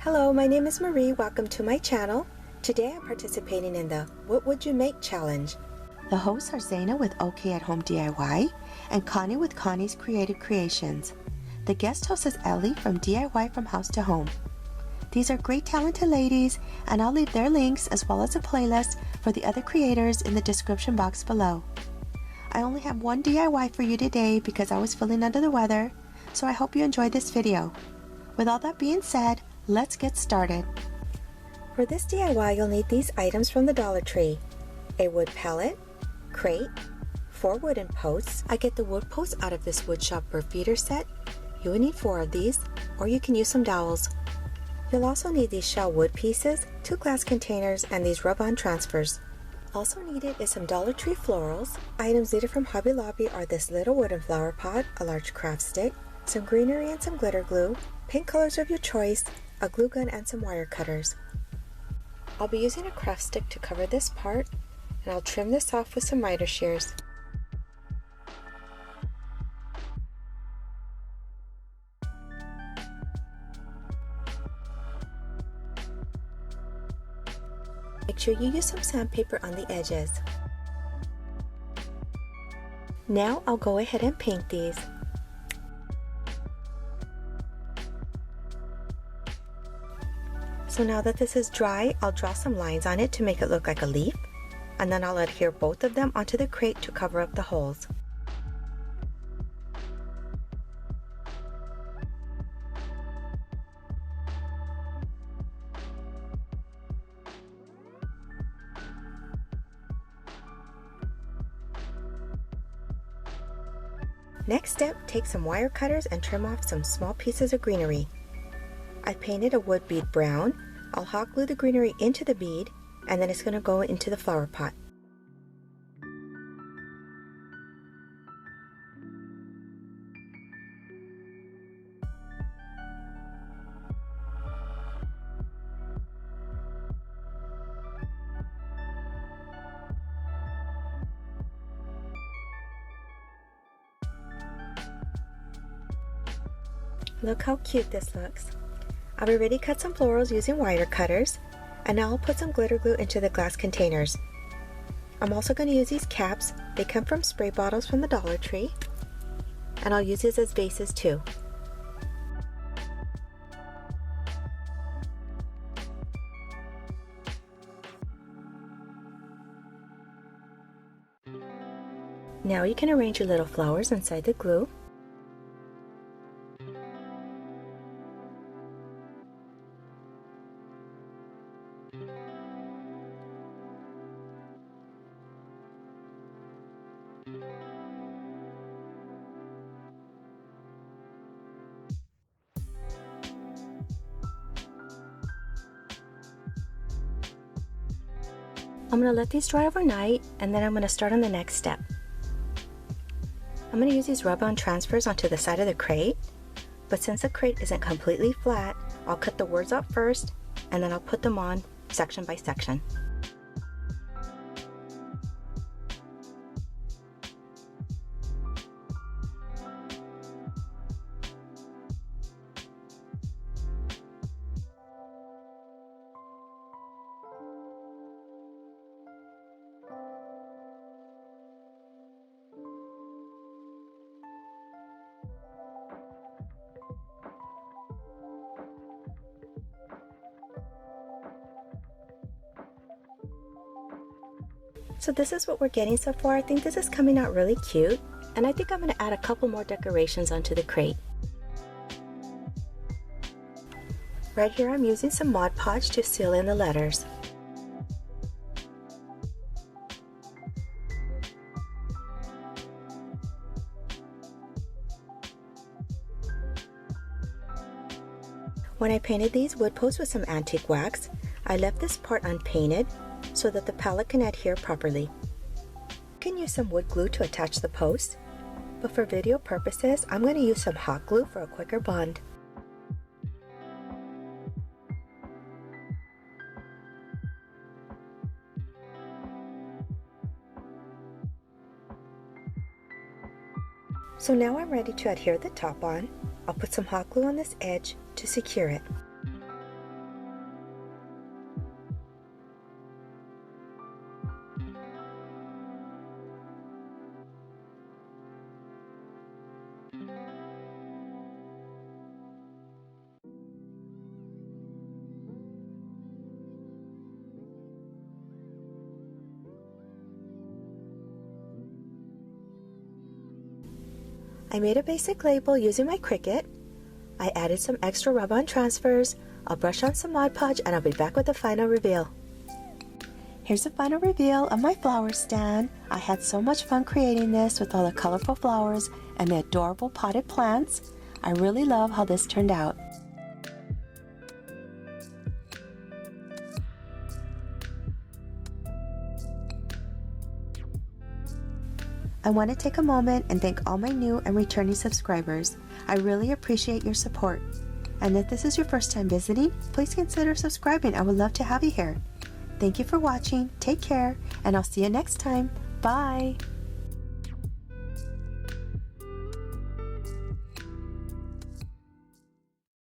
Hello, my name is Marie. Welcome to my channel. Today I'm participating in the What Would You Make challenge. The hosts are Zaina with OK at Home DIY and Connie with Connie's Creative Creations. The guest host is Ellie from DIY from House to Home. These are great talented ladies, and I'll leave their links as well as a playlist for the other creators in the description box below. I only have one DIY for you today because I was feeling under the weather, so I hope you enjoyed this video. With all that being said, let's get started. For this DIY, you'll need these items from the Dollar Tree: a wood pallet, crate, 4 wooden posts. I get the wood posts out of this Woodshop Birdfeeder set. You will need 4 of these, or you can use some dowels. You'll also need these shell wood pieces, 2 glass containers, and these rub-on transfers. Also needed is some Dollar Tree florals. Items needed from Hobby Lobby are this little wooden flower pot, a large craft stick, some greenery and some glitter glue, paint colors of your choice, a glue gun, and some wire cutters. I'll be using a craft stick to cover this part, and I'll trim this off with some miter shears. Make sure you use some sandpaper on the edges. Now I'll go ahead and paint these. So now that this is dry, I'll draw some lines on it to make it look like a leaf, and then I'll adhere both of them onto the crate to cover up the holes. Next step, take some wire cutters and trim off some small pieces of greenery. I painted a wood bead brown. I'll hot glue the greenery into the bead, and then it's going to go into the flower pot. Look how cute this looks. I've already cut some florals using wire cutters, and now I'll put some glitter glue into the glass containers. I'm also going to use these caps. They come from spray bottles from the Dollar Tree, and I'll use these as bases too. Now you can arrange your little flowers inside the glue. I'm going to let these dry overnight, and then I'm going to start on the next step. I'm going to use these rub-on transfers onto the side of the crate, but since the crate isn't completely flat, I'll cut the words out first, and then I'll put them on section by section. So this is what we're getting so far. I think this is coming out really cute, and I think I'm going to add a couple more decorations onto the crate. Right here I'm using some Mod Podge to seal in the letters. When I painted these wood posts with some antique wax, I left this part unpainted so that the palette can adhere properly. You can use some wood glue to attach the post, but for video purposes, I'm going to use some hot glue for a quicker bond. So now I'm ready to adhere the top on. I'll put some hot glue on this edge to secure it. I made a basic label using my Cricut. I added some extra rub-on transfers. I'll brush on some Mod Podge and I'll be back with the final reveal. Here's the final reveal of my flower stand. I had so much fun creating this with all the colorful flowers and the adorable potted plants. I really love how this turned out. I want to take a moment and thank all my new and returning subscribers. I really appreciate your support. And if this is your first time visiting, please consider subscribing. I would love to have you here. Thank you for watching, take care, and I'll see you next time. Bye!